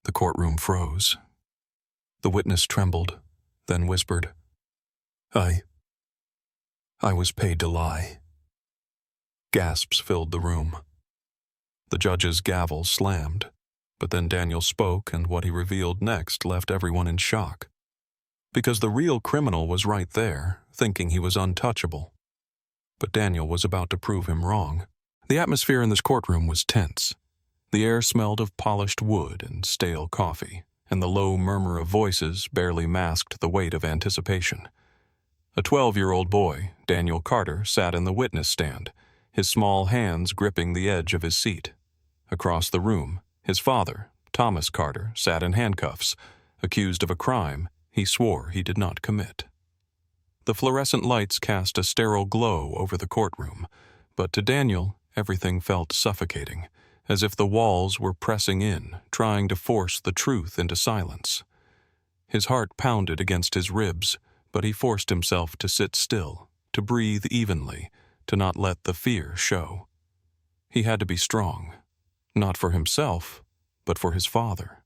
The courtroom froze. The witness trembled, then whispered, I was paid to lie." Gasps filled the room. The judge's gavel slammed, but then Daniel spoke, and what he revealed next left everyone in shock. Because the real criminal was right there, thinking he was untouchable. But Daniel was about to prove him wrong. The atmosphere in this courtroom was tense. The air smelled of polished wood and stale coffee, and the low murmur of voices barely masked the weight of anticipation. A 12-year-old boy, Daniel Carter, sat in the witness stand, his small hands gripping the edge of his seat. Across the room, his father, Thomas Carter, sat in handcuffs, accused of a crime he swore he did not commit. The fluorescent lights cast a sterile glow over the courtroom, but to Daniel, everything felt suffocating, as if the walls were pressing in, trying to force the truth into silence. His heart pounded against his ribs, but he forced himself to sit still, to breathe evenly, to not let the fear show. He had to be strong, not for himself, but for his father.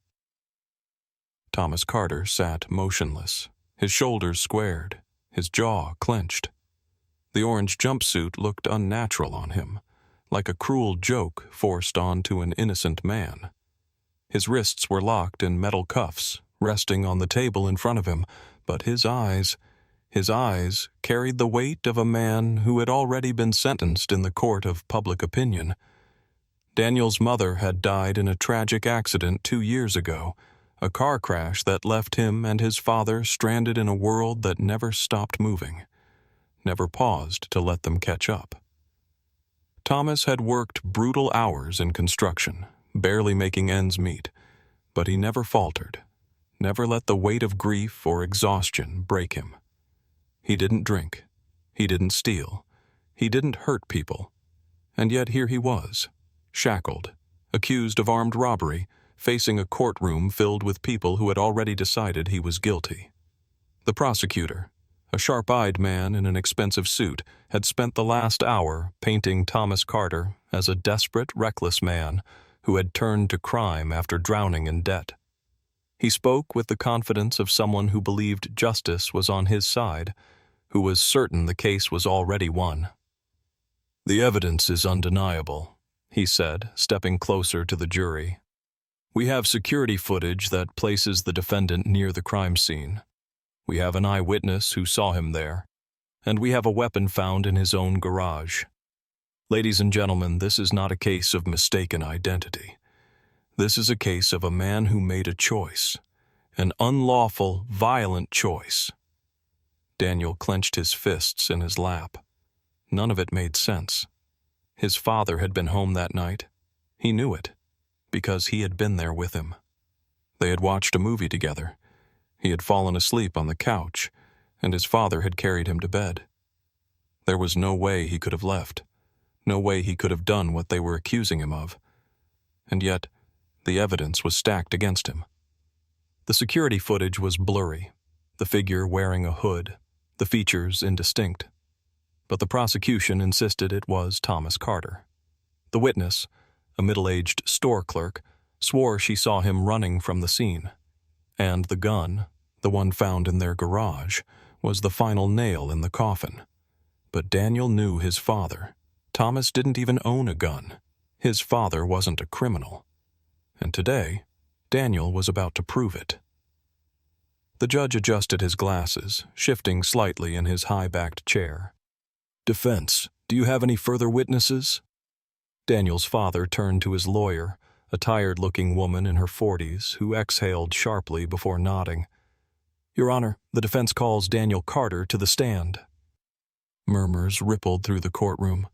Thomas Carter sat motionless, his shoulders squared, his jaw clenched. The orange jumpsuit looked unnatural on him, like a cruel joke forced onto an innocent man. His wrists were locked in metal cuffs, resting on the table in front of him, but his eyes carried the weight of a man who had already been sentenced in the court of public opinion. Daniel's mother had died in a tragic accident 2 years ago, a car crash that left him and his father stranded in a world that never stopped moving, never paused to let them catch up. Thomas had worked brutal hours in construction, barely making ends meet, but he never faltered, never let the weight of grief or exhaustion break him. He didn't drink, he didn't steal, he didn't hurt people, and yet here he was, shackled, accused of armed robbery, facing a courtroom filled with people who had already decided he was guilty. The prosecutor, a sharp-eyed man in an expensive suit, had spent the last hour painting Thomas Carter as a desperate, reckless man who had turned to crime after drowning in debt. He spoke with the confidence of someone who believed justice was on his side, who was certain the case was already won. "The evidence is undeniable," he said, stepping closer to the jury. "We have security footage that places the defendant near the crime scene. We have an eyewitness who saw him there, and we have a weapon found in his own garage. Ladies and gentlemen, this is not a case of mistaken identity. This is a case of a man who made a choice, an unlawful, violent choice." Daniel clenched his fists in his lap. None of it made sense. His father had been home that night. He knew it, because he had been there with him. They had watched a movie together. He had fallen asleep on the couch, and his father had carried him to bed. There was no way he could have left, no way he could have done what they were accusing him of. And yet, the evidence was stacked against him. The security footage was blurry, the figure wearing a hood, the features indistinct. But the prosecution insisted it was Thomas Carter. The witness, a middle-aged store clerk, swore she saw him running from the scene. And the gun, the one found in their garage, was the final nail in the coffin. But Daniel knew his father. Thomas didn't even own a gun. His father wasn't a criminal. And today, Daniel was about to prove it. The judge adjusted his glasses, shifting slightly in his high-backed chair. "Defense, do you have any further witnesses?" Daniel's father turned to his lawyer, a tired-looking woman in her 40s who exhaled sharply before nodding. "Your Honor, the defense calls Daniel Carter to the stand." Murmurs rippled through the courtroom.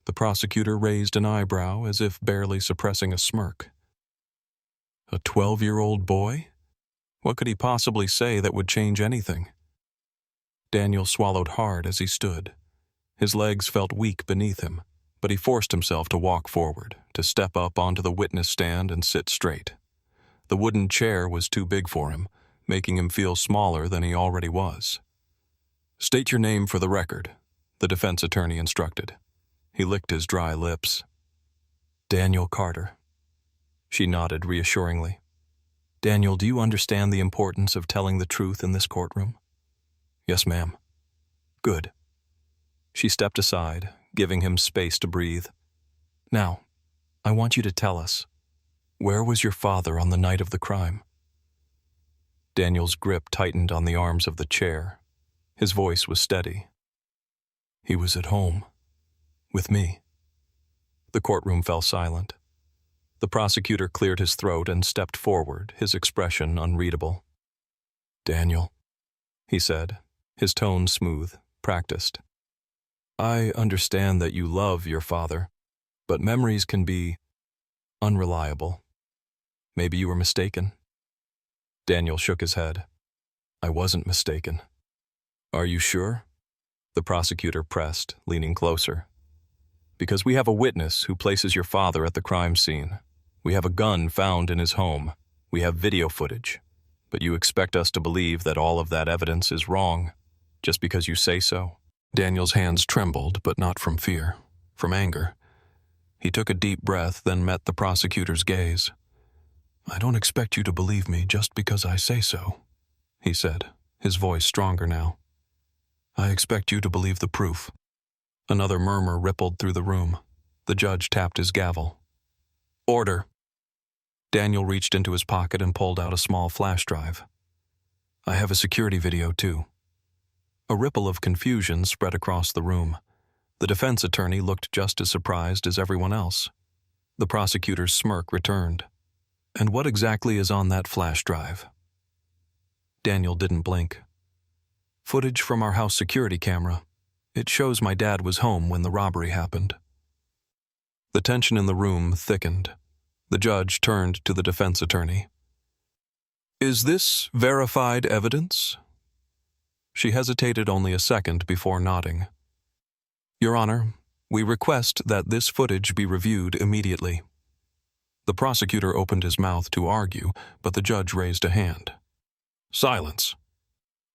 The prosecutor raised an eyebrow as if barely suppressing a smirk. A 12-year-old boy? What could he possibly say that would change anything? Daniel swallowed hard as he stood. His legs felt weak beneath him, but he forced himself to walk forward, to step up onto the witness stand and sit straight. The wooden chair was too big for him, making him feel smaller than he already was. "State your name for the record," the defense attorney instructed. He licked his dry lips. "Daniel Carter." She nodded reassuringly. Daniel, do you understand the importance of telling the truth in this courtroom? Yes, ma'am. Good. She stepped aside, giving him space to breathe. Now, I want you to tell us, where was your father on the night of the crime? Daniel's grip tightened on the arms of the chair. His voice was steady. He was at home, with me. The courtroom fell silent. The prosecutor cleared his throat and stepped forward, his expression unreadable. Daniel, he said, his tone smooth, practiced. I understand that you love your father, but memories can be unreliable. Maybe you were mistaken. Daniel shook his head. I wasn't mistaken. Are you sure? The prosecutor pressed, leaning closer. Because we have a witness who places your father at the crime scene. We have a gun found in his home. We have video footage. But you expect us to believe that all of that evidence is wrong, just because you say so? Daniel's hands trembled, but not from fear, from anger. He took a deep breath, then met the prosecutor's gaze. I don't expect you to believe me just because I say so, he said, his voice stronger now. I expect you to believe the proof. Another murmur rippled through the room. The judge tapped his gavel. Order. Daniel reached into his pocket and pulled out a small flash drive. I have a security video, too. A ripple of confusion spread across the room. The defense attorney looked just as surprised as everyone else. The prosecutor's smirk returned. And what exactly is on that flash drive? Daniel didn't blink. Footage from our house security camera. It shows my dad was home when the robbery happened. The tension in the room thickened. The judge turned to the defense attorney. Is this verified evidence? She hesitated only a second before nodding. Your Honor, we request that this footage be reviewed immediately. The prosecutor opened his mouth to argue, but the judge raised a hand. Silence.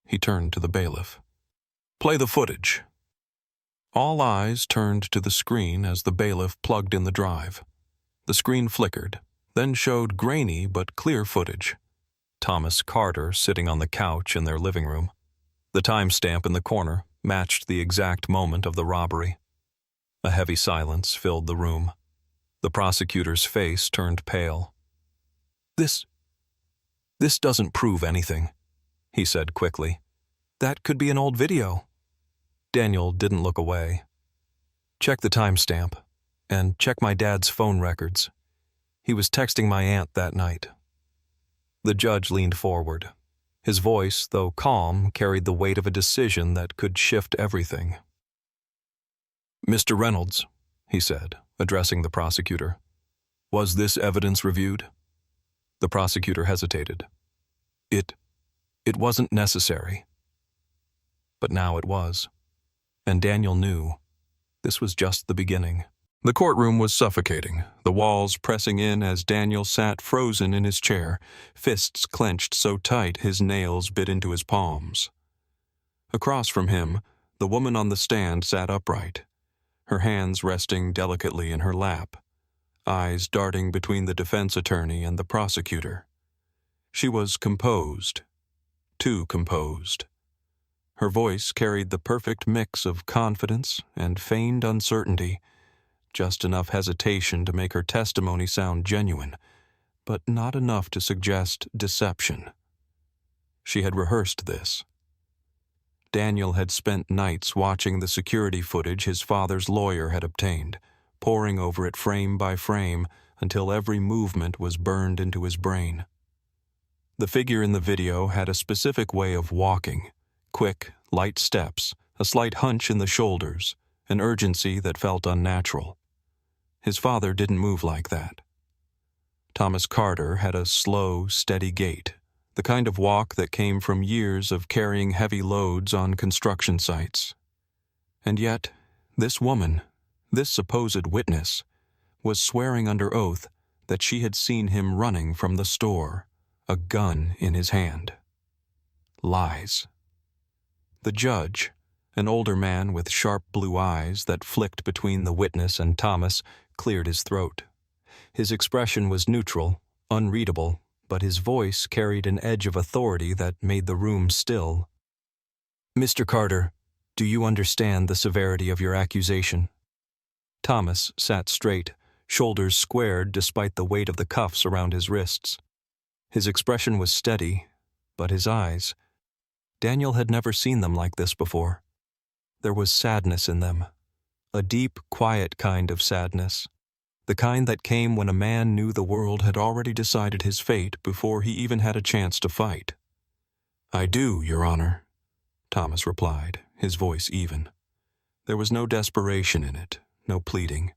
He turned to the bailiff. Play the footage. All eyes turned to the screen as the bailiff plugged in the drive. The screen flickered, then showed grainy but clear footage. Thomas Carter sitting on the couch in their living room. The timestamp in the corner matched the exact moment of the robbery. A heavy silence filled the room. The prosecutor's face turned pale. This doesn't prove anything, he said quickly. That could be an old video. Daniel didn't look away. Check the timestamp, and check my dad's phone records. He was texting my aunt that night. The judge leaned forward. His voice, though calm, carried the weight of a decision that could shift everything. Mr. Reynolds, he said, addressing the prosecutor, was this evidence reviewed? The prosecutor hesitated. It wasn't necessary. But now it was. And Daniel knew. This was just the beginning. The courtroom was suffocating, the walls pressing in as Daniel sat frozen in his chair, fists clenched so tight his nails bit into his palms. Across from him, the woman on the stand sat upright, her hands resting delicately in her lap, eyes darting between the defense attorney and the prosecutor. She was composed, too composed. Her voice carried the perfect mix of confidence and feigned uncertainty, just enough hesitation to make her testimony sound genuine, but not enough to suggest deception. She had rehearsed this. Daniel had spent nights watching the security footage his father's lawyer had obtained, poring over it frame by frame until every movement was burned into his brain. The figure in the video had a specific way of walking, quick, light steps, a slight hunch in the shoulders, an urgency that felt unnatural. His father didn't move like that. Thomas Carter had a slow, steady gait, the kind of walk that came from years of carrying heavy loads on construction sites. And yet, this woman, this supposed witness, was swearing under oath that she had seen him running from the store, a gun in his hand. Lies. The judge, an older man with sharp blue eyes that flicked between the witness and Thomas, cleared his throat. His expression was neutral, unreadable, but his voice carried an edge of authority that made the room still. "Mr. Carter, do you understand the severity of your accusation?" Thomas sat straight, shoulders squared despite the weight of the cuffs around his wrists. His expression was steady, but his eyes, Daniel had never seen them like this before. There was sadness in them, a deep, quiet kind of sadness, the kind that came when a man knew the world had already decided his fate before he even had a chance to fight. "I do, Your Honor," Thomas replied, his voice even. There was no desperation in it, no pleading,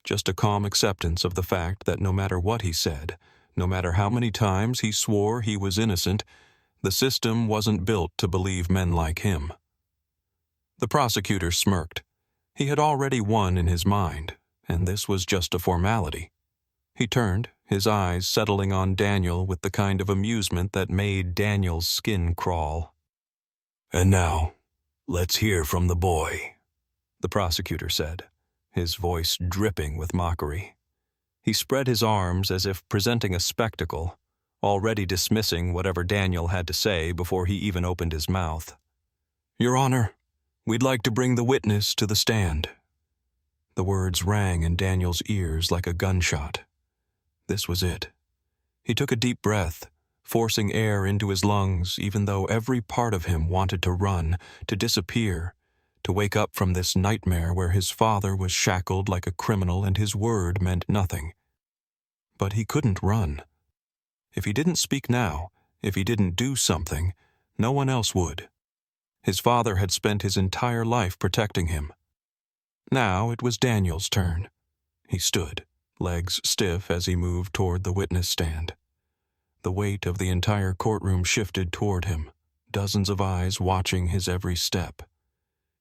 just a calm acceptance of the fact that no matter what he said, no matter how many times he swore he was innocent, the system wasn't built to believe men like him. The prosecutor smirked. He had already won in his mind, and this was just a formality. He turned, his eyes settling on Daniel with the kind of amusement that made Daniel's skin crawl. "And now, let's hear from the boy," the prosecutor said, his voice dripping with mockery. He spread his arms as if presenting a spectacle, already dismissing whatever Daniel had to say before he even opened his mouth. "Your Honor, we'd like to bring the witness to the stand." The words rang in Daniel's ears like a gunshot. This was it. He took a deep breath, forcing air into his lungs even though every part of him wanted to run, to disappear, to wake up from this nightmare where his father was shackled like a criminal and his word meant nothing. But he couldn't run. If he didn't speak now, if he didn't do something, no one else would. His father had spent his entire life protecting him. Now it was Daniel's turn. He stood, legs stiff as he moved toward the witness stand. The weight of the entire courtroom shifted toward him, dozens of eyes watching his every step.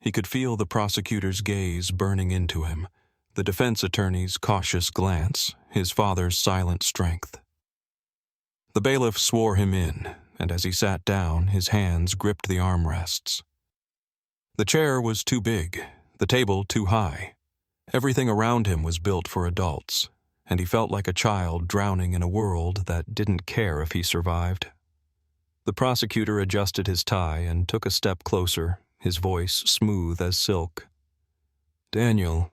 He could feel the prosecutor's gaze burning into him, the defense attorney's cautious glance, his father's silent strength. The bailiff swore him in, and as he sat down, his hands gripped the armrests. The chair was too big, the table too high. Everything around him was built for adults, and he felt like a child drowning in a world that didn't care if he survived. The prosecutor adjusted his tie and took a step closer, his voice smooth as silk. "Daniel,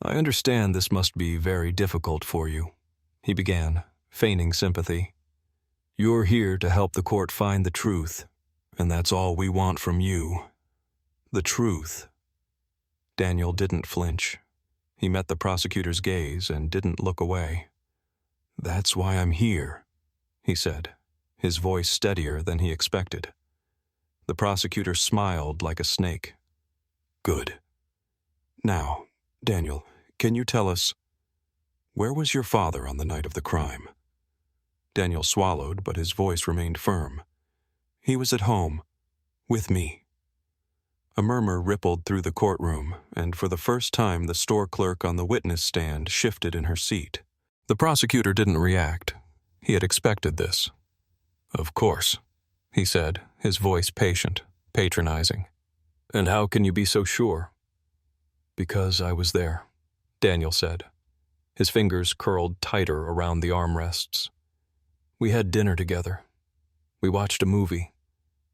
I understand this must be very difficult for you," he began, feigning sympathy. "You're here to help the court find the truth, and that's all we want from you. The truth." Daniel didn't flinch. He met the prosecutor's gaze and didn't look away. "That's why I'm here," he said, his voice steadier than he expected. The prosecutor smiled like a snake. "Good. Now, Daniel, can you tell us, where was your father on the night of the crime?" Daniel swallowed, but his voice remained firm. "He was at home, with me." A murmur rippled through the courtroom, and for the first time the store clerk on the witness stand shifted in her seat. The prosecutor didn't react. He had expected this. "Of course," he said, his voice patient, patronizing. "And how can you be so sure?" "Because I was there," Daniel said. His fingers curled tighter around the armrests. "We had dinner together. We watched a movie.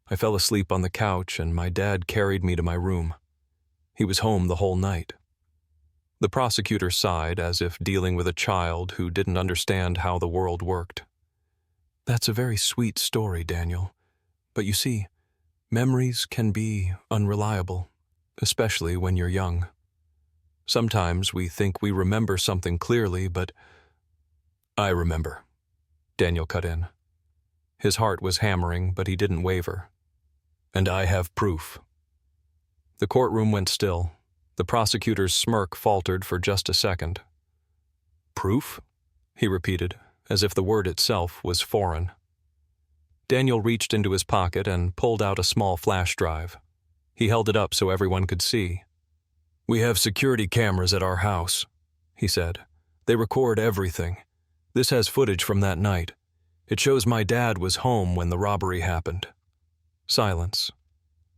I fell asleep on the couch and my dad carried me to my room. He was home the whole night." The prosecutor sighed as if dealing with a child who didn't understand how the world worked. "That's a very sweet story, Daniel. But you see, memories can be unreliable, especially when you're young. Sometimes we think we remember something clearly, but—" "I remember," Daniel cut in. His heart was hammering, but he didn't waver. "And I have proof." The courtroom went still. The prosecutor's smirk faltered for just a second. "Proof?" he repeated, as if the word itself was foreign. Daniel reached into his pocket and pulled out a small flash drive. He held it up so everyone could see. "We have security cameras at our house," he said. "They record everything. This has footage from that night. It shows my dad was home when the robbery happened." Silence.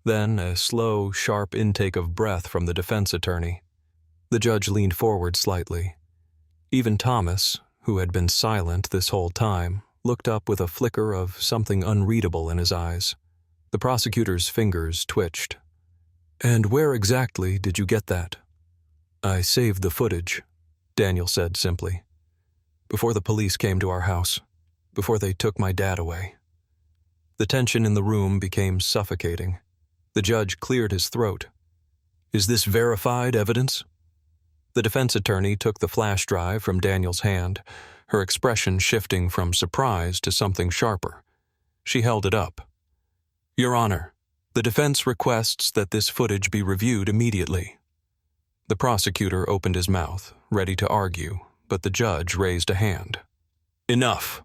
Then a slow, sharp intake of breath from the defense attorney. The judge leaned forward slightly. Even Thomas, who had been silent this whole time, looked up with a flicker of something unreadable in his eyes. The prosecutor's fingers twitched. "And where exactly did you get that?" "I saved the footage," Daniel said simply. "Before the police came to our house, before they took my dad away." The tension in the room became suffocating. The judge cleared his throat. "Is this verified evidence?" The defense attorney took the flash drive from Daniel's hand, her expression shifting from surprise to something sharper. She held it up. "Your Honor, the defense requests that this footage be reviewed immediately." The prosecutor opened his mouth, ready to argue, but the judge raised a hand. "Enough!"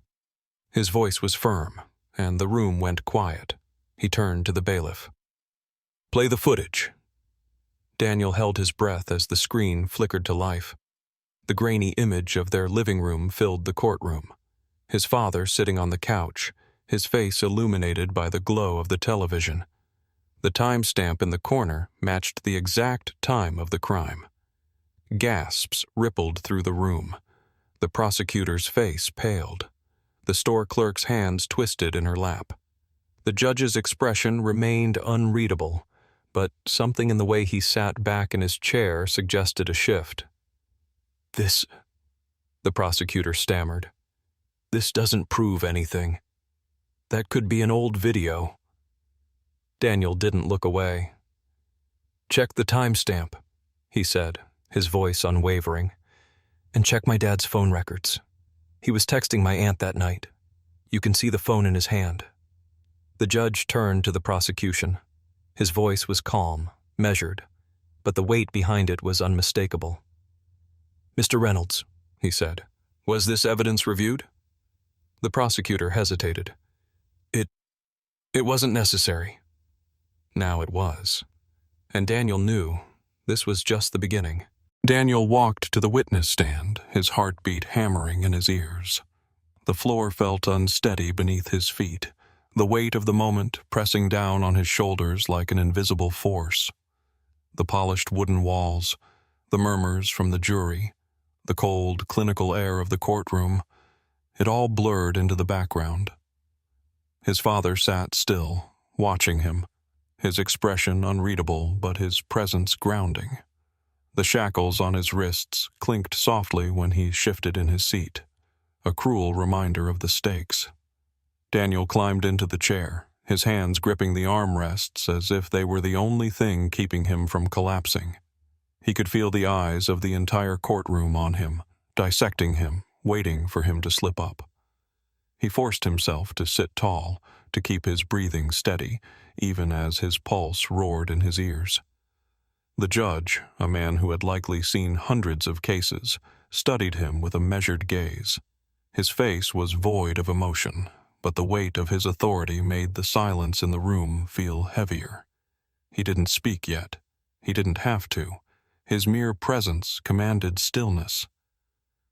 His voice was firm, and the room went quiet. He turned to the bailiff. "Play the footage." Daniel held his breath as the screen flickered to life. The grainy image of their living room filled the courtroom. His father sitting on the couch, his face illuminated by the glow of the television. The timestamp in the corner matched the exact time of the crime. Gasps rippled through the room. The prosecutor's face paled. The store clerk's hands twisted in her lap. The judge's expression remained unreadable, but something in the way he sat back in his chair suggested a shift. "This," the prosecutor stammered, "this doesn't prove anything. That could be an old video." Daniel didn't look away. "Check the timestamp," he said, his voice unwavering. "And check my dad's phone records. He was texting my aunt that night. You can see the phone in his hand." The judge turned to the prosecution. His voice was calm, measured, but the weight behind it was unmistakable. "Mr. Reynolds," he said, "was this evidence reviewed?" The prosecutor hesitated. It wasn't necessary." Now it was. And Daniel knew this was just the beginning. Daniel walked to the witness stand, his heartbeat hammering in his ears. The floor felt unsteady beneath his feet, the weight of the moment pressing down on his shoulders like an invisible force. The polished wooden walls, the murmurs from the jury, the cold, clinical air of the courtroom, it all blurred into the background. His father sat still, watching him, his expression unreadable but his presence grounding. The shackles on his wrists clinked softly when he shifted in his seat, a cruel reminder of the stakes. Daniel climbed into the chair, his hands gripping the armrests as if they were the only thing keeping him from collapsing. He could feel the eyes of the entire courtroom on him, dissecting him, waiting for him to slip up. He forced himself to sit tall, to keep his breathing steady, even as his pulse roared in his ears. The judge, a man who had likely seen hundreds of cases, studied him with a measured gaze. His face was void of emotion, but the weight of his authority made the silence in the room feel heavier. He didn't speak yet. He didn't have to. His mere presence commanded stillness.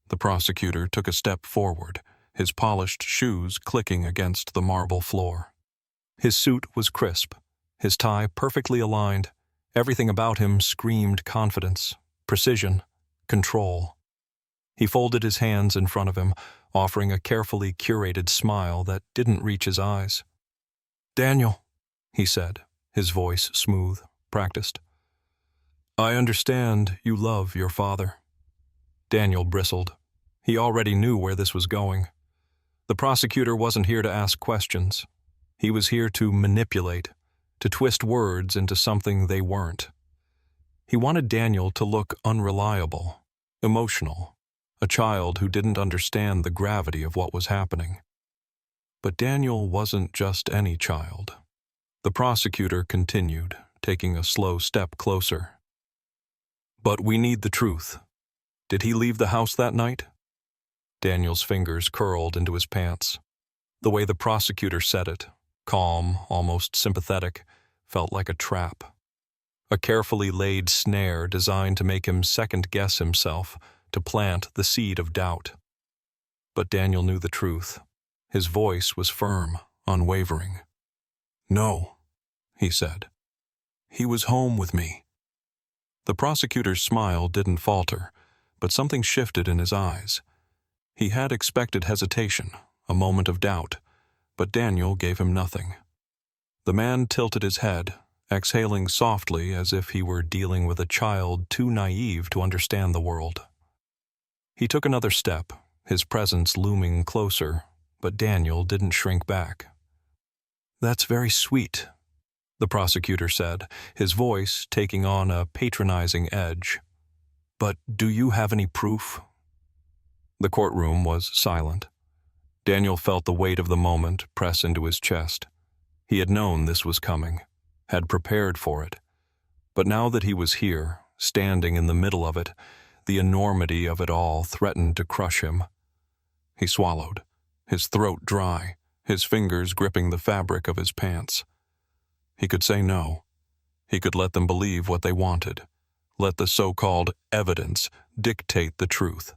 The prosecutor took a step forward, his polished shoes clicking against the marble floor. His suit was crisp, his tie perfectly aligned. Everything about him screamed confidence, precision, control. He folded his hands in front of him, offering a carefully curated smile that didn't reach his eyes. "Daniel," he said, his voice smooth, practiced. "I understand you love your father." Daniel bristled. He already knew where this was going. The prosecutor wasn't here to ask questions. He was here to manipulate, to twist words into something they weren't. He wanted Daniel to look unreliable, emotional, a child who didn't understand the gravity of what was happening. But Daniel wasn't just any child. The prosecutor continued, taking a slow step closer. "But we need the truth. Did he leave the house that night?" Daniel's fingers curled into his pants. The way the prosecutor said it, calm, almost sympathetic, felt like a trap. A carefully laid snare designed to make him second-guess himself, to plant the seed of doubt. But Daniel knew the truth. His voice was firm, unwavering. "No," he said. "He was home with me." The prosecutor's smile didn't falter, but something shifted in his eyes. He had expected hesitation, a moment of doubt, but Daniel gave him nothing. The man tilted his head, exhaling softly as if he were dealing with a child too naive to understand the world. He took another step, his presence looming closer, but Daniel didn't shrink back. "That's very sweet," the prosecutor said, his voice taking on a patronizing edge. "But do you have any proof?" The courtroom was silent. Daniel felt the weight of the moment press into his chest. He had known this was coming, had prepared for it. But now that he was here, standing in the middle of it, the enormity of it all threatened to crush him. He swallowed, his throat dry, his fingers gripping the fabric of his pants. He could say no. He could let them believe what they wanted. Let the so-called evidence dictate the truth.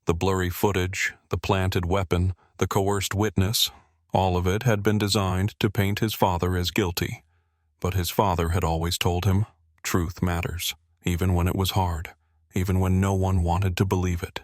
The blurry footage, the planted weapon, the coerced witness, all of it had been designed to paint his father as guilty. But his father had always told him, truth matters, even when it was hard, even when no one wanted to believe it.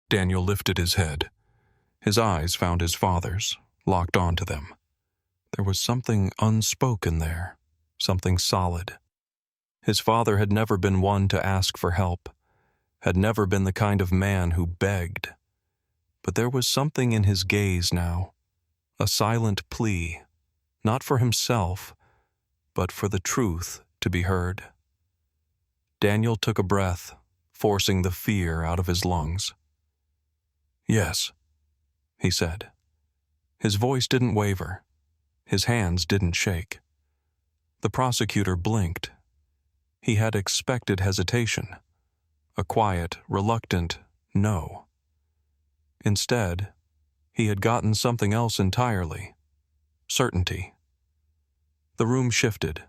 Daniel lifted his head. His eyes found his father's, locked onto them. There was something unspoken there, something solid. His father had never been one to ask for help, had never been the kind of man who begged. But there was something in his gaze now, a silent plea, not for himself, but for the truth to be heard. Daniel took a breath, forcing the fear out of his lungs. "Yes," he said. His voice didn't waver. His hands didn't shake. The prosecutor blinked. He had expected hesitation, a quiet, reluctant no. Instead, he had gotten something else entirely: certainty. The room shifted.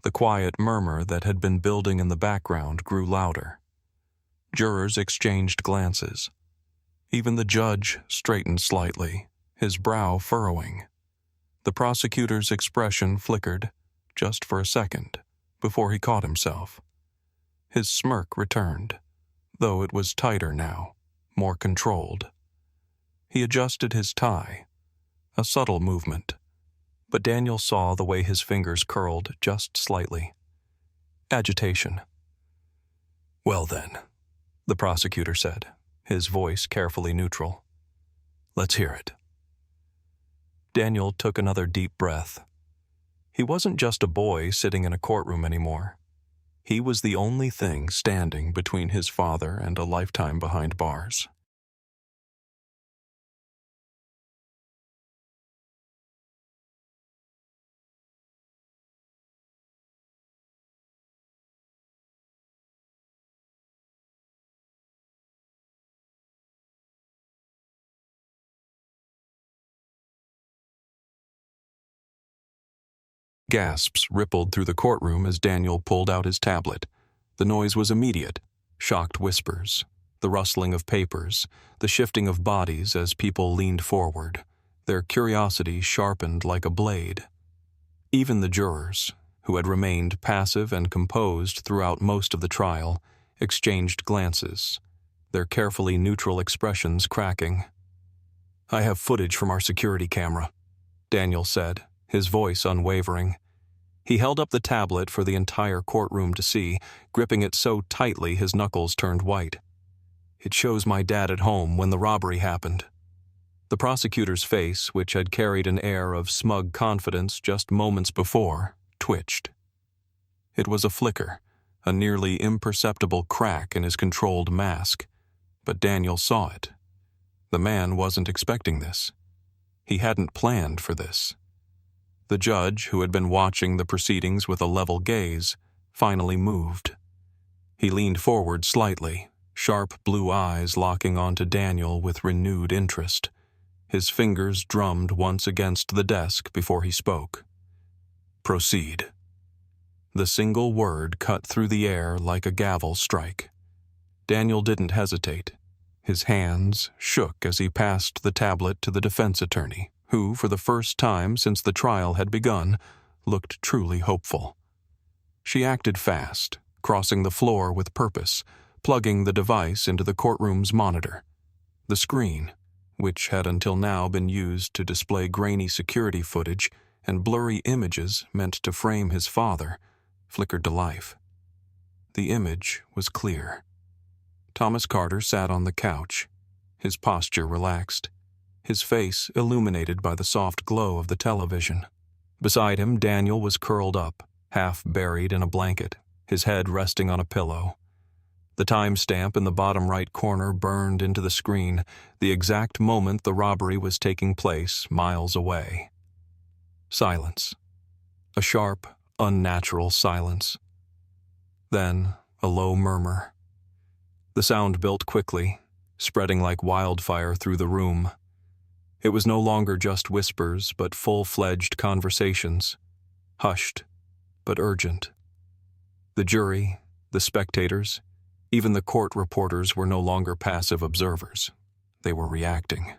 The quiet murmur that had been building in the background grew louder. Jurors exchanged glances. Even the judge straightened slightly, his brow furrowing. The prosecutor's expression flickered, just for a second, before he caught himself. His smirk returned, though it was tighter now, more controlled. He adjusted his tie, a subtle movement, but Daniel saw the way his fingers curled just slightly. Agitation. "Well then," the prosecutor said, his voice carefully neutral. "Let's hear it." Daniel took another deep breath. He wasn't just a boy sitting in a courtroom anymore. He was the only thing standing between his father and a lifetime behind bars. Gasps rippled through the courtroom as Daniel pulled out his tablet. The noise was immediate. Shocked whispers, the rustling of papers, the shifting of bodies as people leaned forward, their curiosity sharpened like a blade. Even the jurors, who had remained passive and composed throughout most of the trial, exchanged glances, their carefully neutral expressions cracking. "I have footage from our security camera," Daniel said, his voice unwavering. He held up the tablet for the entire courtroom to see, gripping it so tightly his knuckles turned white. "It shows my dad at home when the robbery happened." The prosecutor's face, which had carried an air of smug confidence just moments before, twitched. It was a flicker, a nearly imperceptible crack in his controlled mask, but Daniel saw it. The man wasn't expecting this. He hadn't planned for this. The judge, who had been watching the proceedings with a level gaze, finally moved. He leaned forward slightly, sharp blue eyes locking onto Daniel with renewed interest. His fingers drummed once against the desk before he spoke. "Proceed." The single word cut through the air like a gavel strike. Daniel didn't hesitate. His hands shook as he passed the tablet to the defense attorney, who, for the first time since the trial had begun, looked truly hopeful. She acted fast, crossing the floor with purpose, plugging the device into the courtroom's monitor. The screen, which had until now been used to display grainy security footage and blurry images meant to frame his father, flickered to life. The image was clear. Thomas Carter sat on the couch, his posture relaxed, his face illuminated by the soft glow of the television. Beside him, Daniel was curled up, half buried in a blanket, his head resting on a pillow. The timestamp in the bottom right corner burned into the screen, the exact moment the robbery was taking place miles away. Silence. A sharp, unnatural silence. Then a low murmur. The sound built quickly, spreading like wildfire through the room. It was no longer just whispers, but full-fledged conversations, hushed, but urgent. The jury, the spectators, even the court reporters were no longer passive observers. They were reacting,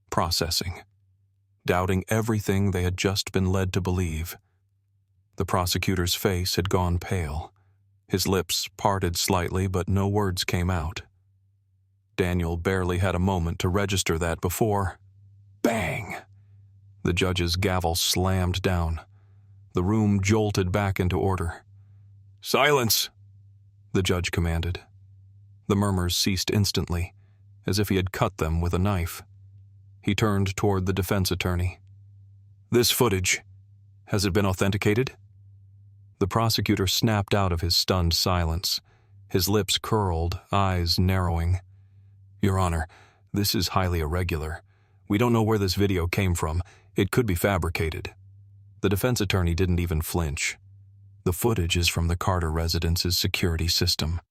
processing, doubting everything they had just been led to believe. The prosecutor's face had gone pale. His lips parted slightly, but no words came out. Daniel barely had a moment to register that before, bang! The judge's gavel slammed down. The room jolted back into order. "Silence!" the judge commanded. The murmurs ceased instantly, as if he had cut them with a knife. He turned toward the defense attorney. "This footage, has it been authenticated?" The prosecutor snapped out of his stunned silence, his lips curled, eyes narrowing. "Your Honor, this is highly irregular. We don't know where this video came from. It could be fabricated." The defense attorney didn't even flinch. "The footage is from the Carter residence's security system,"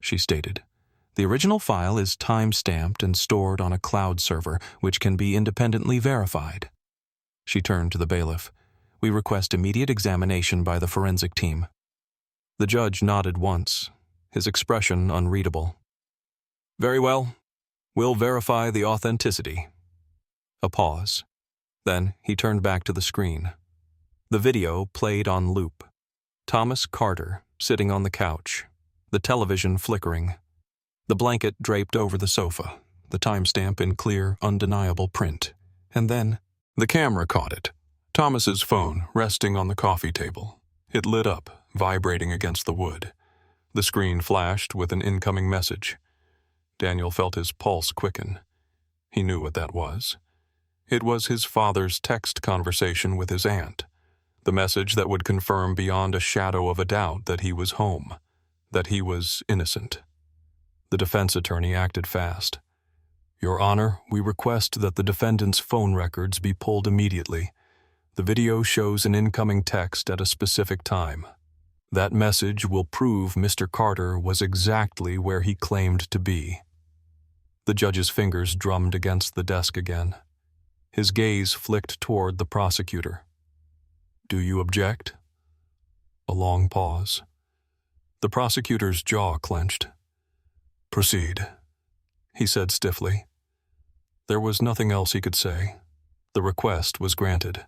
she stated. "The original file is time-stamped and stored on a cloud server, which can be independently verified." She turned to the bailiff. "We request immediate examination by the forensic team." The judge nodded once, his expression unreadable. "Very well. We'll verify the authenticity." A pause. Then he turned back to the screen. The video played on loop. Thomas Carter sitting on the couch, the television flickering, the blanket draped over the sofa, the timestamp in clear, undeniable print. And then the camera caught it. Thomas's phone resting on the coffee table. It lit up, vibrating against the wood. The screen flashed with an incoming message. Daniel felt his pulse quicken. He knew what that was. It was his father's text conversation with his aunt, the message that would confirm beyond a shadow of a doubt that he was home, that he was innocent. The defense attorney acted fast. "Your Honor, we request that the defendant's phone records be pulled immediately. The video shows an incoming text at a specific time. That message will prove Mr. Carter was exactly where he claimed to be." The judge's fingers drummed against the desk again. His gaze flicked toward the prosecutor. "Do you object?" A long pause. The prosecutor's jaw clenched. "Proceed," he said stiffly. There was nothing else he could say. The request was granted.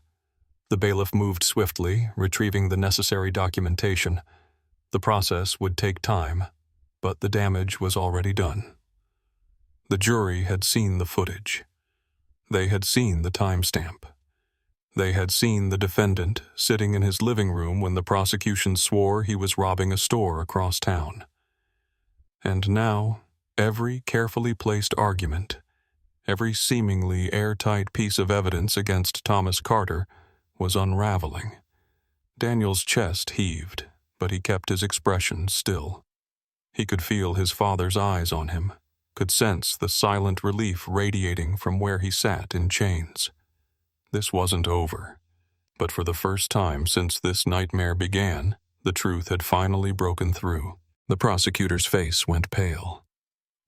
The bailiff moved swiftly, retrieving the necessary documentation. The process would take time, but the damage was already done. The jury had seen the footage. They had seen the timestamp. They had seen the defendant sitting in his living room when the prosecution swore he was robbing a store across town. And now, every carefully placed argument, every seemingly airtight piece of evidence against Thomas Carter was unraveling. Daniel's chest heaved, but he kept his expression still. He could feel his father's eyes on him, could sense the silent relief radiating from where he sat in chains. This wasn't over, but for the first time since this nightmare began, the truth had finally broken through. The prosecutor's face went pale.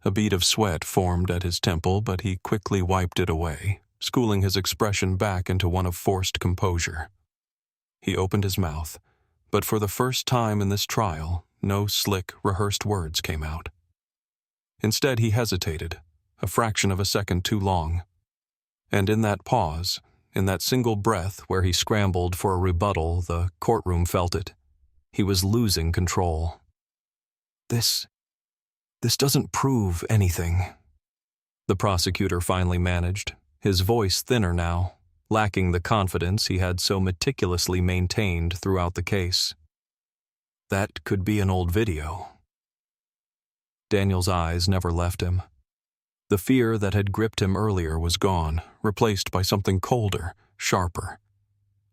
A bead of sweat formed at his temple, but he quickly wiped it away, schooling his expression back into one of forced composure. He opened his mouth, but for the first time in this trial, no slick, rehearsed words came out. Instead, he hesitated, a fraction of a second too long. And in that pause, in that single breath where he scrambled for a rebuttal, the courtroom felt it. He was losing control. This doesn't prove anything," the prosecutor finally managed, his voice thinner now, lacking the confidence he had so meticulously maintained throughout the case. "That could be an old video." Daniel's eyes never left him. The fear that had gripped him earlier was gone, replaced by something colder, sharper.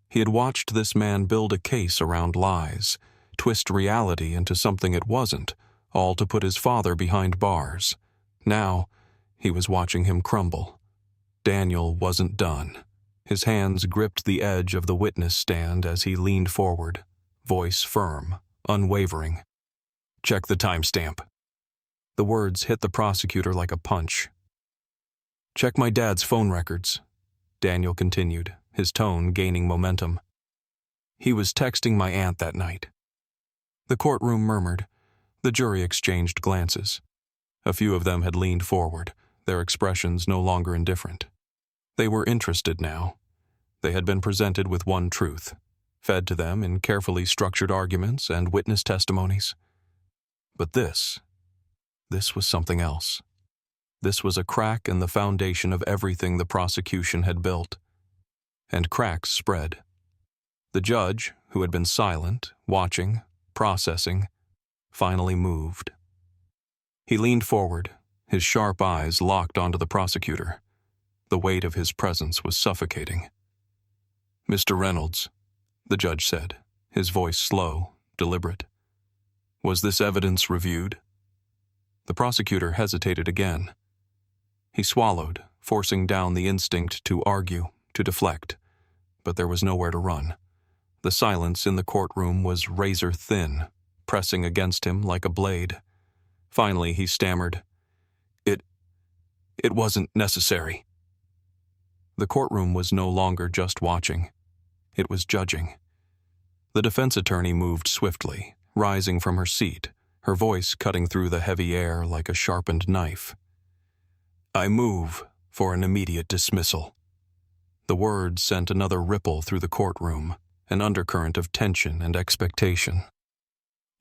He had watched this man build a case around lies, twist reality into something it wasn't, all to put his father behind bars. Now, he was watching him crumble. Daniel wasn't done. His hands gripped the edge of the witness stand as he leaned forward, voice firm, unwavering. "Check the timestamp." The words hit the prosecutor like a punch. "Check my dad's phone records," Daniel continued, his tone gaining momentum. "He was texting my aunt that night." The courtroom murmured. The jury exchanged glances. A few of them had leaned forward, their expressions no longer indifferent. They were interested now. They had been presented with one truth, fed to them in carefully structured arguments and witness testimonies. But this was something else. This was a crack in the foundation of everything the prosecution had built. And cracks spread. The judge, who had been silent, watching, processing, finally moved. He leaned forward, his sharp eyes locked onto the prosecutor. The weight of his presence was suffocating. "Mr. Reynolds," the judge said, his voice slow, deliberate. "Was this evidence reviewed?" The prosecutor hesitated again. He swallowed, forcing down the instinct to argue, to deflect. But there was nowhere to run. The silence in the courtroom was razor thin, pressing against him like a blade. Finally, he stammered, It wasn't necessary." The courtroom was no longer just watching. It was judging. The defense attorney moved swiftly, rising from her seat, her voice cutting through the heavy air like a sharpened knife. "I move for an immediate dismissal." The words sent another ripple through the courtroom, an undercurrent of tension and expectation.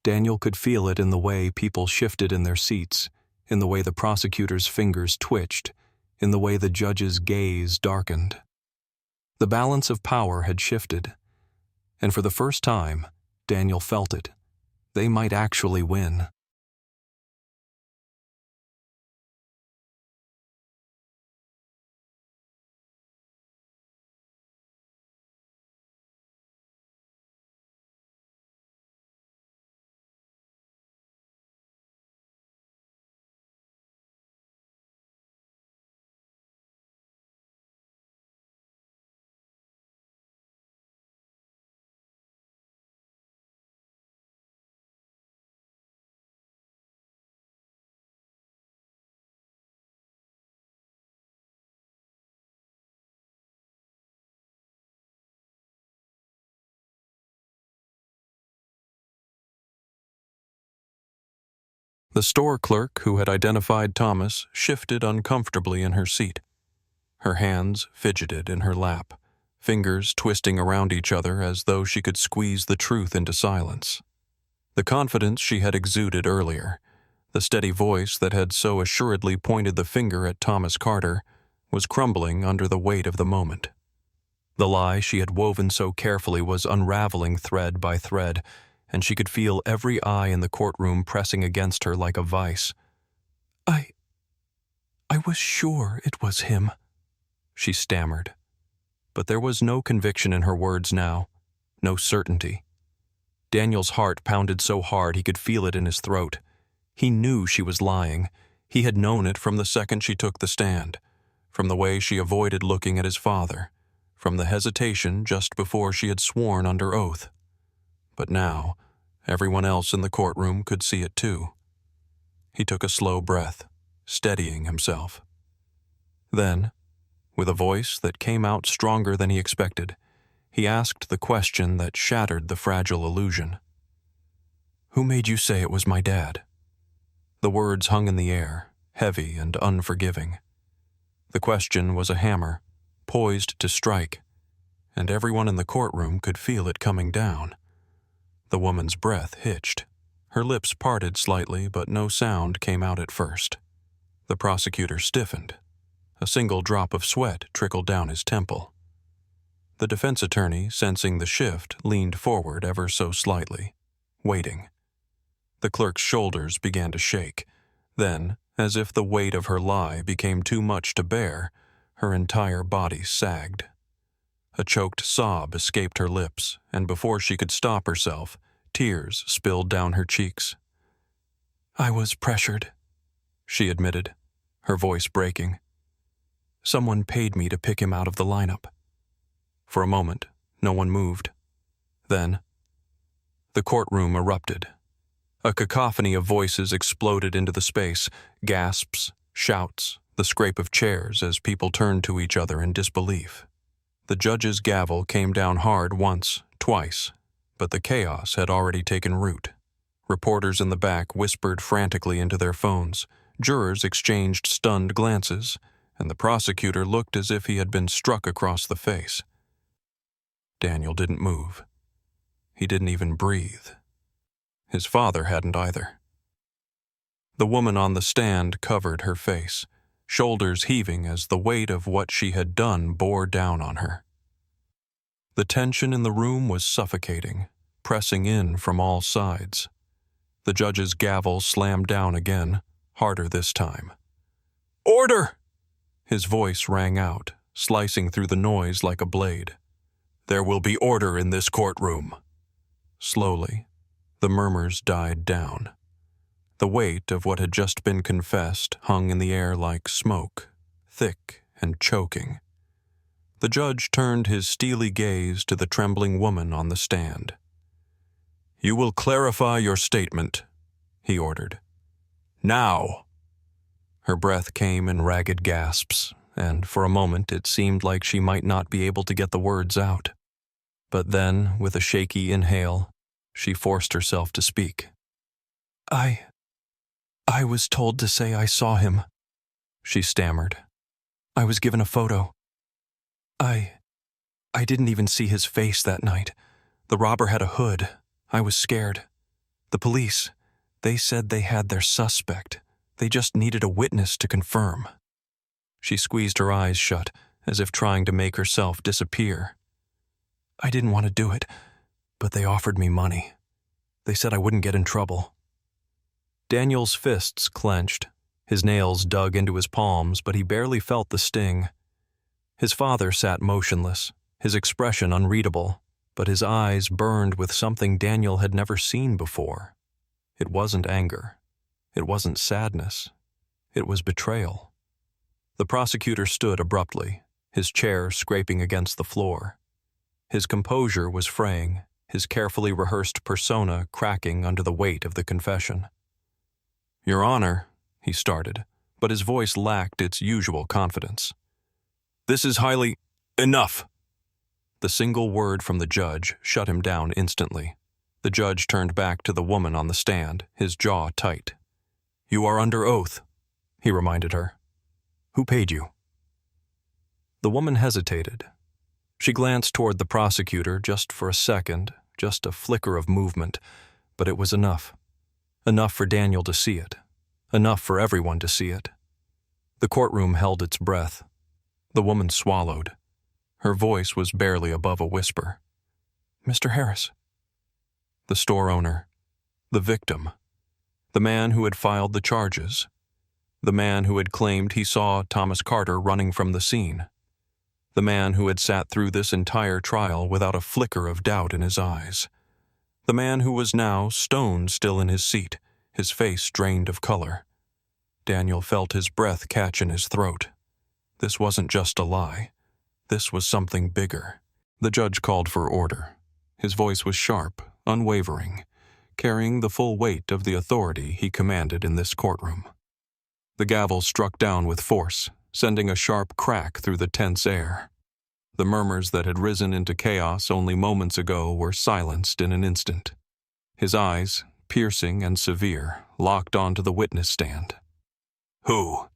Daniel could feel it in the way people shifted in their seats, in the way the prosecutor's fingers twitched, in the way the judge's gaze darkened. The balance of power had shifted, and for the first time, Daniel felt it. They might actually win. The store clerk who had identified Thomas shifted uncomfortably in her seat. Her hands fidgeted in her lap, fingers twisting around each other as though she could squeeze the truth into silence. The confidence she had exuded earlier, the steady voice that had so assuredly pointed the finger at Thomas Carter, was crumbling under the weight of the moment. The lie she had woven so carefully was unraveling thread by thread, and she could feel every eye in the courtroom pressing against her like a vice. I was sure it was him," she stammered. But there was no conviction in her words now, no certainty. Daniel's heart pounded so hard he could feel it in his throat. He knew she was lying. He had known it from the second she took the stand, from the way she avoided looking at his father, from the hesitation just before she had sworn under oath. But now, everyone else in the courtroom could see it too. He took a slow breath, steadying himself. Then, with a voice that came out stronger than he expected, he asked the question that shattered the fragile illusion. "Who made you say it was my dad?" The words hung in the air, heavy and unforgiving. The question was a hammer, poised to strike, and everyone in the courtroom could feel it coming down. The woman's breath hitched. Her lips parted slightly, but no sound came out at first. The prosecutor stiffened. A single drop of sweat trickled down his temple. The defense attorney, sensing the shift, leaned forward ever so slightly, waiting. The clerk's shoulders began to shake. Then, as if the weight of her lie became too much to bear, her entire body sagged. A choked sob escaped her lips, and before she could stop herself, tears spilled down her cheeks. "I was pressured," she admitted, her voice breaking. "Someone paid me to pick him out of the lineup." For a moment, no one moved. Then, the courtroom erupted. A cacophony of voices exploded into the space, gasps, shouts, the scrape of chairs as people turned to each other in disbelief. The judge's gavel came down hard once, twice, but the chaos had already taken root. Reporters in the back whispered frantically into their phones, jurors exchanged stunned glances, and the prosecutor looked as if he had been struck across the face. Daniel didn't move. He didn't even breathe. His father hadn't either. The woman on the stand covered her face, shoulders heaving as the weight of what she had done bore down on her. The tension in the room was suffocating, pressing in from all sides. The judge's gavel slammed down again, harder this time. "Order!" His voice rang out, slicing through the noise like a blade. "There will be order in this courtroom." Slowly, the murmurs died down. The weight of what had just been confessed hung in the air like smoke, thick and choking. The judge turned his steely gaze to the trembling woman on the stand. "You will clarify your statement," he ordered. "Now!" Her breath came in ragged gasps, and for a moment it seemed like she might not be able to get the words out. But then, with a shaky inhale, she forced herself to speak. I was told to say I saw him," she stammered. "I was given a photo. I didn't even see his face that night. The robber had a hood. I was scared. The police, they said they had their suspect. They just needed a witness to confirm." She squeezed her eyes shut, as if trying to make herself disappear. "I didn't want to do it, but they offered me money. They said I wouldn't get in trouble." Daniel's fists clenched. His nails dug into his palms, but he barely felt the sting. His father sat motionless, his expression unreadable, but his eyes burned with something Daniel had never seen before. It wasn't anger. It wasn't sadness. It was betrayal. The prosecutor stood abruptly, his chair scraping against the floor. His composure was fraying, his carefully rehearsed persona cracking under the weight of the confession. "Your Honor," he started, but his voice lacked its usual confidence. "This is highly— Enough!" The single word from the judge shut him down instantly. The judge turned back to the woman on the stand, his jaw tight. "You are under oath," he reminded her. "Who paid you?" The woman hesitated. She glanced toward the prosecutor just for a second, just a flicker of movement, but it was enough. Enough for Daniel to see it. Enough for everyone to see it. The courtroom held its breath. The woman swallowed. Her voice was barely above a whisper. "Mr. Harris." The store owner. The victim. The man who had filed the charges. The man who had claimed he saw Thomas Carter running from the scene. The man who had sat through this entire trial without a flicker of doubt in his eyes. The man who was now stone still in his seat, his face drained of color. Daniel felt his breath catch in his throat. This wasn't just a lie. This was something bigger. The judge called for order. His voice was sharp, unwavering, carrying the full weight of the authority he commanded in this courtroom. The gavel struck down with force, sending a sharp crack through the tense air. The murmurs that had risen into chaos only moments ago were silenced in an instant. His eyes, piercing and severe, locked onto the witness stand. Who?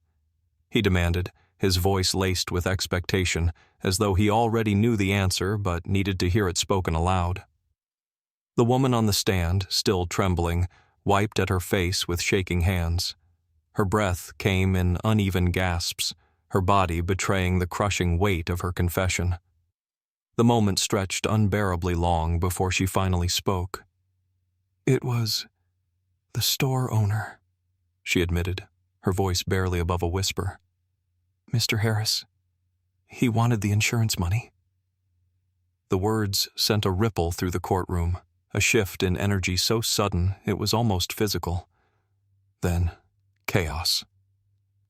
He demanded, his voice laced with expectation, as though he already knew the answer but needed to hear it spoken aloud. The woman on the stand, still trembling, wiped at her face with shaking hands. Her breath came in uneven gasps, her body betraying the crushing weight of her confession. The moment stretched unbearably long before she finally spoke. "It was the store owner," she admitted, her voice barely above a whisper. "Mr. Harris. He wanted the insurance money." The words sent a ripple through the courtroom, a shift in energy so sudden it was almost physical. Then, chaos.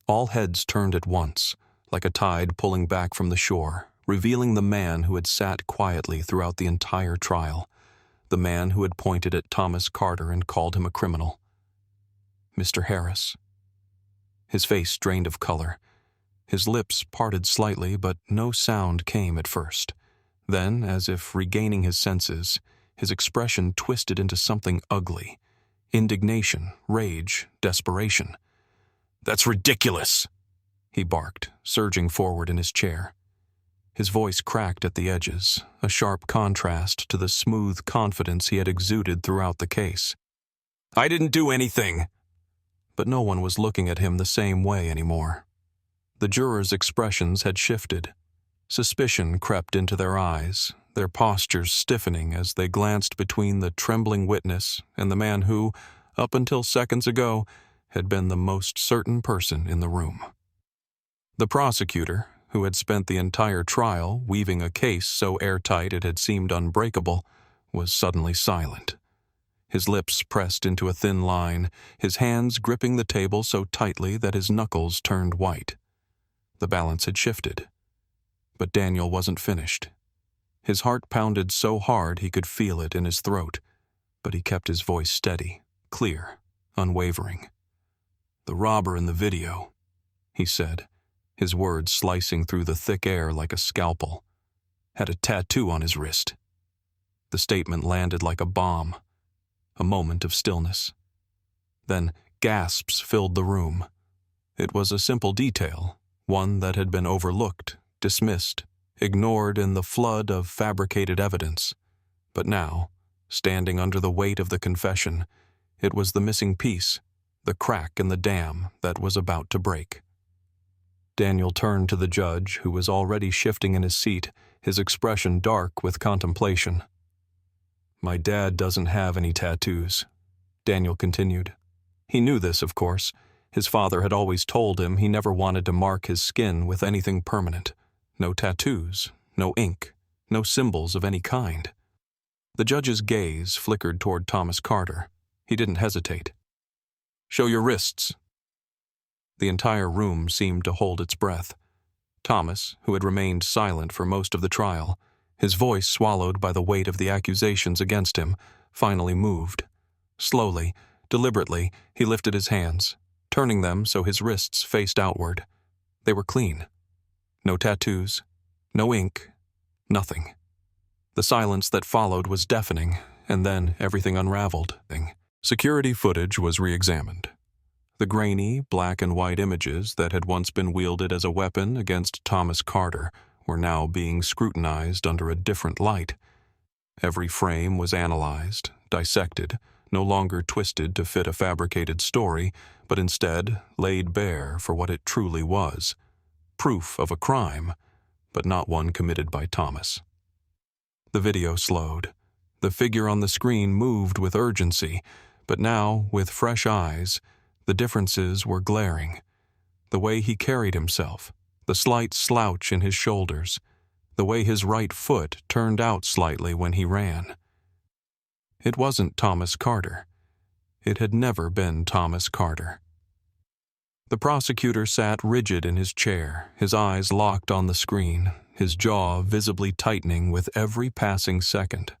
All heads turned at once, like a tide pulling back from the shore, revealing the man who had sat quietly throughout the entire trial, the man who had pointed at Thomas Carter and called him a criminal. Mr. Harris. His face drained of color. His lips parted slightly, but no sound came at first. Then, as if regaining his senses, his expression twisted into something ugly. Indignation, rage, desperation. "That's ridiculous!" he barked, surging forward in his chair. His voice cracked at the edges, a sharp contrast to the smooth confidence he had exuded throughout the case. "I didn't do anything!" But no one was looking at him the same way anymore. The jurors' expressions had shifted. Suspicion crept into their eyes, their postures stiffening as they glanced between the trembling witness and the man who, up until seconds ago, had been the most certain person in the room. The prosecutor, who had spent the entire trial weaving a case so airtight it had seemed unbreakable, was suddenly silent. His lips pressed into a thin line, his hands gripping the table so tightly that his knuckles turned white. The balance had shifted. But Daniel wasn't finished. His heart pounded so hard he could feel it in his throat, but he kept his voice steady, clear, unwavering. "The robber in the video," he said, his words slicing through the thick air like a scalpel, "had a tattoo on his wrist." The statement landed like a bomb. A moment of stillness. Then gasps filled the room. It was a simple detail, one that had been overlooked, dismissed, ignored in the flood of fabricated evidence. But now, standing under the weight of the confession, it was the missing piece, the crack in the dam that was about to break. Daniel turned to the judge, who was already shifting in his seat, his expression dark with contemplation. "My dad doesn't have any tattoos," Daniel continued. He knew this, of course. His father had always told him he never wanted to mark his skin with anything permanent. No tattoos, no ink, no symbols of any kind. The judge's gaze flickered toward Thomas Carter. He didn't hesitate. "Show your wrists." The entire room seemed to hold its breath. Thomas, who had remained silent for most of the trial, his voice swallowed by the weight of the accusations against him, finally moved. Slowly, deliberately, he lifted his hands, turning them so his wrists faced outward. They were clean. No tattoos, no ink, nothing. The silence that followed was deafening, and then everything unraveled. Security footage was re-examined. The grainy, black and white images that had once been wielded as a weapon against Thomas Carter were now being scrutinized under a different light. Every frame was analyzed, dissected, no longer twisted to fit a fabricated story, but instead laid bare for what it truly was. Proof of a crime, but not one committed by Thomas. The video slowed. The figure on the screen moved with urgency, but now, with fresh eyes, the differences were glaring. The way he carried himself, the slight slouch in his shoulders, the way his right foot turned out slightly when he ran. It wasn't Thomas Carter. It had never been Thomas Carter. The prosecutor sat rigid in his chair, his eyes locked on the screen, his jaw visibly tightening with every passing second.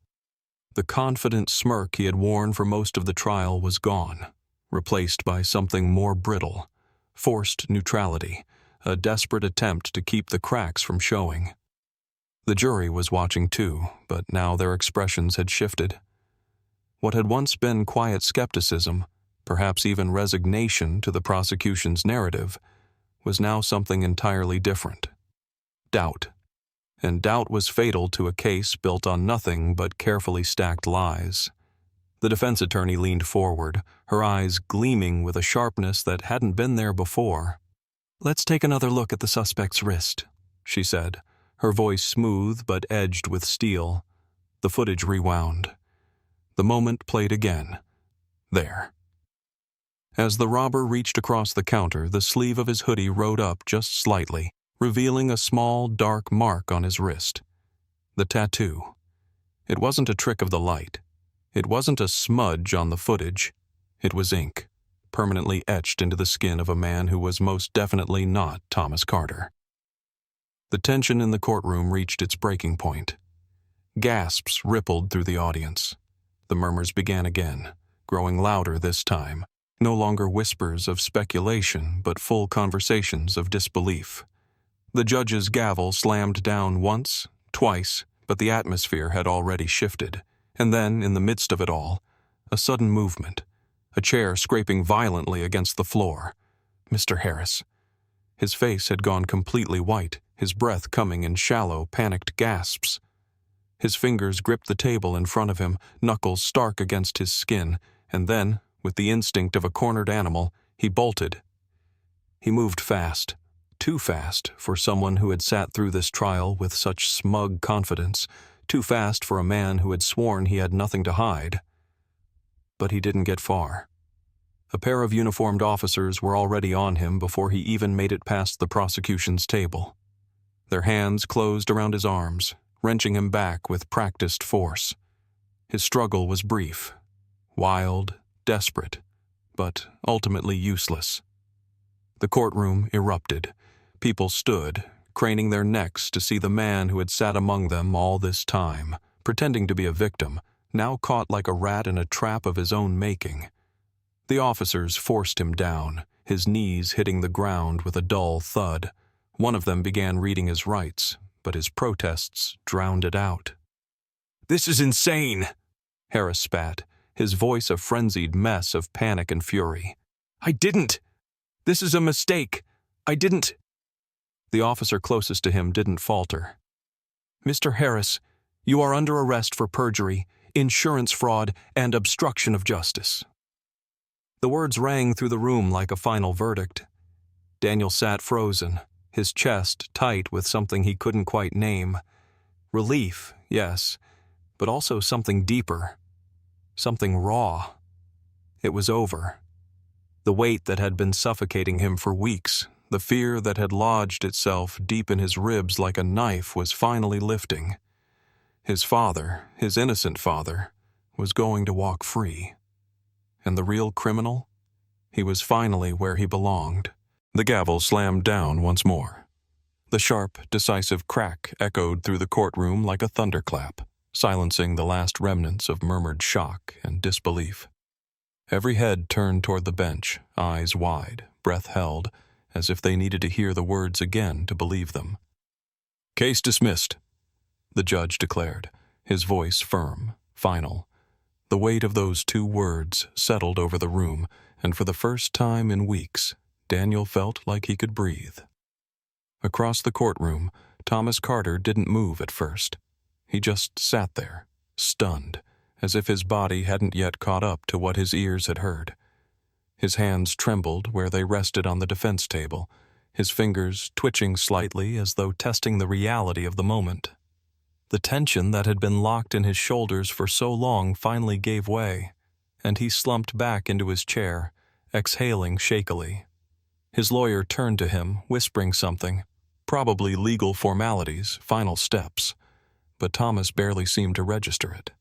The confident smirk he had worn for most of the trial was gone, replaced by something more brittle, forced neutrality, a desperate attempt to keep the cracks from showing. The jury was watching too, but now their expressions had shifted. What had once been quiet skepticism perhaps even resignation to the prosecution's narrative, was now something entirely different. Doubt. And doubt was fatal to a case built on nothing but carefully stacked lies. The defense attorney leaned forward, her eyes gleaming with a sharpness that hadn't been there before. "Let's take another look at the suspect's wrist," she said, her voice smooth but edged with steel. The footage rewound. The moment played again. There. As the robber reached across the counter, the sleeve of his hoodie rode up just slightly, revealing a small, dark mark on his wrist. The tattoo. It wasn't a trick of the light. It wasn't a smudge on the footage. It was ink, permanently etched into the skin of a man who was most definitely not Thomas Carter. The tension in the courtroom reached its breaking point. Gasps rippled through the audience. The murmurs began again, growing louder this time, no longer whispers of speculation but full conversations of disbelief. The judge's gavel slammed down once, twice, but the atmosphere had already shifted. And then, in the midst of it all, a sudden movement, a chair scraping violently against the floor. Mr. Harris. His face had gone completely white, his breath coming in shallow, panicked gasps. His fingers gripped the table in front of him, knuckles stark against his skin, and then, with the instinct of a cornered animal, he bolted. He moved fast, too fast for someone who had sat through this trial with such smug confidence, too fast for a man who had sworn he had nothing to hide. But he didn't get far. A pair of uniformed officers were already on him before he even made it past the prosecution's table. Their hands closed around his arms, wrenching him back with practiced force. His struggle was brief, wild, desperate, but ultimately useless. The courtroom erupted. People stood, craning their necks to see the man who had sat among them all this time, pretending to be a victim, now caught like a rat in a trap of his own making. The officers forced him down, his knees hitting the ground with a dull thud. One of them began reading his rights, but his protests drowned it out. "This is insane," Harris spat, his voice a frenzied mess of panic and fury. "I didn't. This is a mistake. I didn't." The officer closest to him didn't falter. "Mr. Harris, you are under arrest for perjury, insurance fraud, and obstruction of justice." The words rang through the room like a final verdict. Daniel sat frozen, his chest tight with something he couldn't quite name. Relief, yes, but also something deeper. Something raw. It was over. The weight that had been suffocating him for weeks, the fear that had lodged itself deep in his ribs like a knife, was finally lifting. His father, his innocent father, was going to walk free. And the real criminal? He was finally where he belonged. The gavel slammed down once more. The sharp, decisive crack echoed through the courtroom like a thunderclap, silencing the last remnants of murmured shock and disbelief. Every head turned toward the bench, eyes wide, breath held, as if they needed to hear the words again to believe them. "Case dismissed," the judge declared, his voice firm, final. The weight of those two words settled over the room, and for the first time in weeks, Daniel felt like he could breathe. Across the courtroom, Thomas Carter didn't move at first. He just sat there, stunned, as if his body hadn't yet caught up to what his ears had heard. His hands trembled where they rested on the defense table, his fingers twitching slightly as though testing the reality of the moment. The tension that had been locked in his shoulders for so long finally gave way, and he slumped back into his chair, exhaling shakily. His lawyer turned to him, whispering something, probably legal formalities, final steps, but Thomas barely seemed to register it.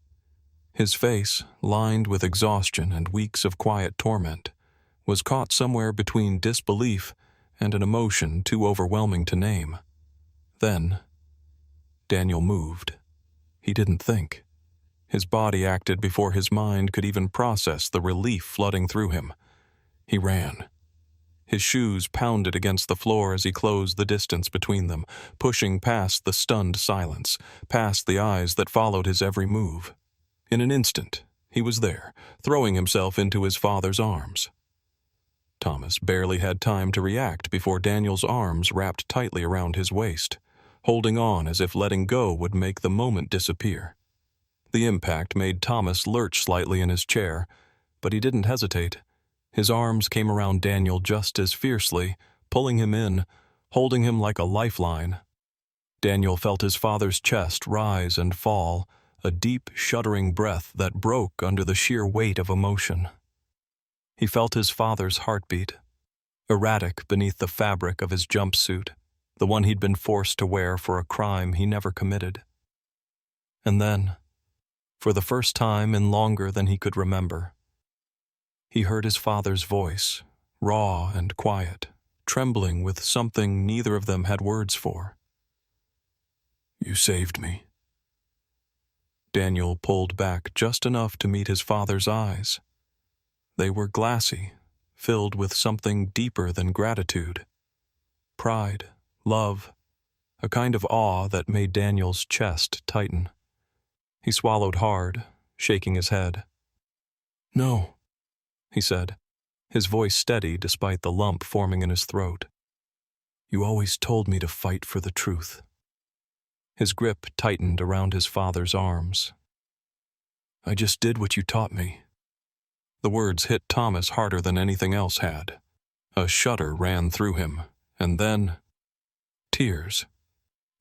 His face, lined with exhaustion and weeks of quiet torment, was caught somewhere between disbelief and an emotion too overwhelming to name. Then, Daniel moved. He didn't think. His body acted before his mind could even process the relief flooding through him. He ran. His shoes pounded against the floor as he closed the distance between them, pushing past the stunned silence, past the eyes that followed his every move. In an instant, He was there, throwing himself into his father's arms. Thomas barely had time to react before Daniel's arms wrapped tightly around his waist, holding on as if letting go would make the moment disappear. The impact made Thomas lurch slightly in his chair, but he didn't hesitate. His arms came around Daniel just as fiercely, pulling him in, holding him like a lifeline. Daniel felt his father's chest rise and fall, a deep, shuddering breath that broke under the sheer weight of emotion. He felt his father's heartbeat, erratic beneath the fabric of his jumpsuit, the one he'd been forced to wear for a crime he never committed. And then, for the first time in longer than he could remember, he heard his father's voice, raw and quiet, trembling with something neither of them had words for. "You saved me." Daniel pulled back just enough to meet his father's eyes. They were glassy, filled with something deeper than gratitude. Pride, love, a kind of awe that made Daniel's chest tighten. He swallowed hard, shaking his head. "No," he said, his voice steady despite the lump forming in his throat. "You always told me to fight for the truth." His grip tightened around his father's arms. "I just did what you taught me." The words hit Thomas harder than anything else had. A shudder ran through him, and then tears.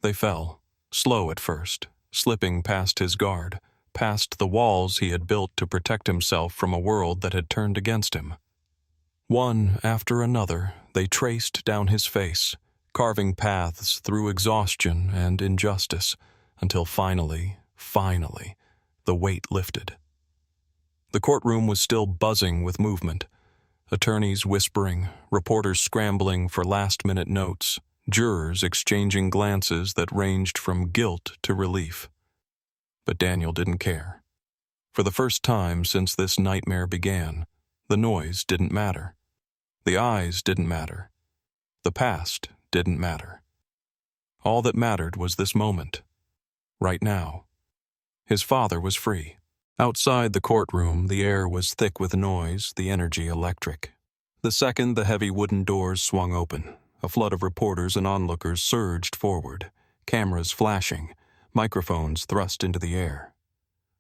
They fell, slow at first, slipping past his guard, past the walls he had built to protect himself from a world that had turned against him. One after another, they traced down his face, carving paths through exhaustion and injustice, until finally, the weight lifted. The courtroom was still buzzing with movement. Attorneys whispering, reporters scrambling for last-minute notes, jurors exchanging glances that ranged from guilt to relief. But Daniel didn't care. For the first time since this nightmare began, the noise didn't matter. The eyes didn't matter. The past didn't matter. All that mattered was this moment. Right now. His father was free. Outside the courtroom, the air was thick with noise, the energy electric. The second the heavy wooden doors swung open, a flood of reporters and onlookers surged forward, cameras flashing, microphones thrust into the air.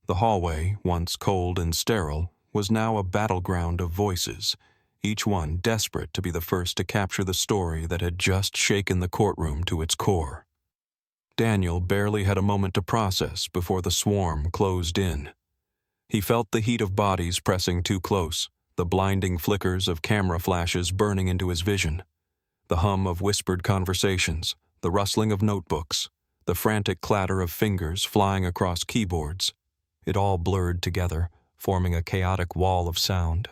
The hallway, once cold and sterile, was now a battleground of voices, each one desperate to be the first to capture the story that had just shaken the courtroom to its core. Daniel barely had a moment to process before the swarm closed in. He felt the heat of bodies pressing too close, the blinding flickers of camera flashes burning into his vision, the hum of whispered conversations, the rustling of notebooks, the frantic clatter of fingers flying across keyboards. It all blurred together, forming a chaotic wall of sound.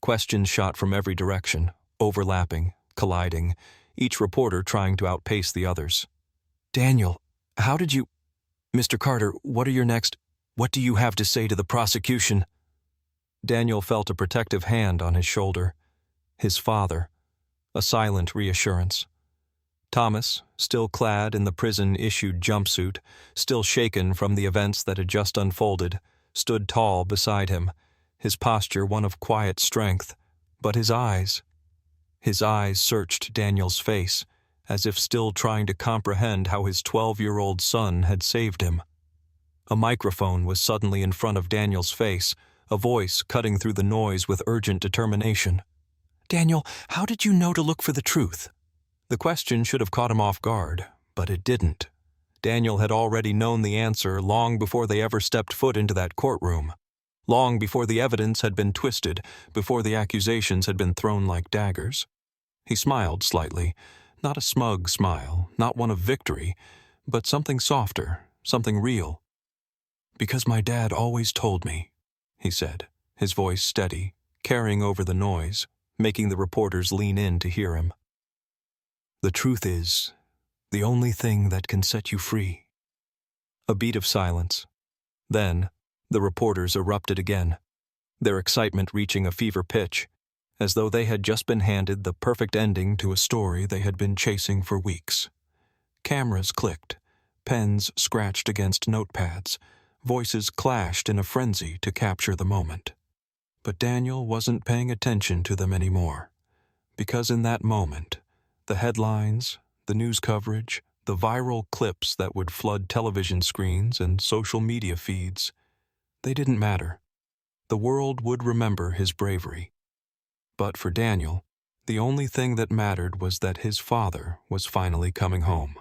Questions shot from every direction, overlapping, colliding, each reporter trying to outpace the others. "Daniel, how did you... Mr. Carter, what do you have to say to the prosecution?" Daniel felt a protective hand on his shoulder. His father. A silent reassurance. Thomas, still clad in the prison-issued jumpsuit, still shaken from the events that had just unfolded, stood tall beside him, his posture one of quiet strength, but his eyes searched Daniel's face, as if still trying to comprehend how his 12-year-old son had saved him. A microphone was suddenly in front of Daniel's face, a voice cutting through the noise with urgent determination. "Daniel, how did you know to look for the truth?" The question should have caught him off guard, but it didn't. Daniel had already known the answer long before they ever stepped foot into that courtroom. Long before the evidence had been twisted, before the accusations had been thrown like daggers. He smiled slightly, not a smug smile, not one of victory, but something softer, something real. "Because my dad always told me," he said, his voice steady, carrying over the noise, making the reporters lean in to hear him. "The truth is the only thing that can set you free." A beat of silence. Then, the reporters erupted again, their excitement reaching a fever pitch, as though they had just been handed the perfect ending to a story they had been chasing for weeks. Cameras clicked, pens scratched against notepads, Voices clashed in a frenzy to capture the moment. But Daniel wasn't paying attention to them anymore, because in that moment, the headlines, the news coverage, the viral clips that would flood television screens and social media feeds, they didn't matter. The world would remember his bravery. But for Daniel, the only thing that mattered was that his father was finally coming home.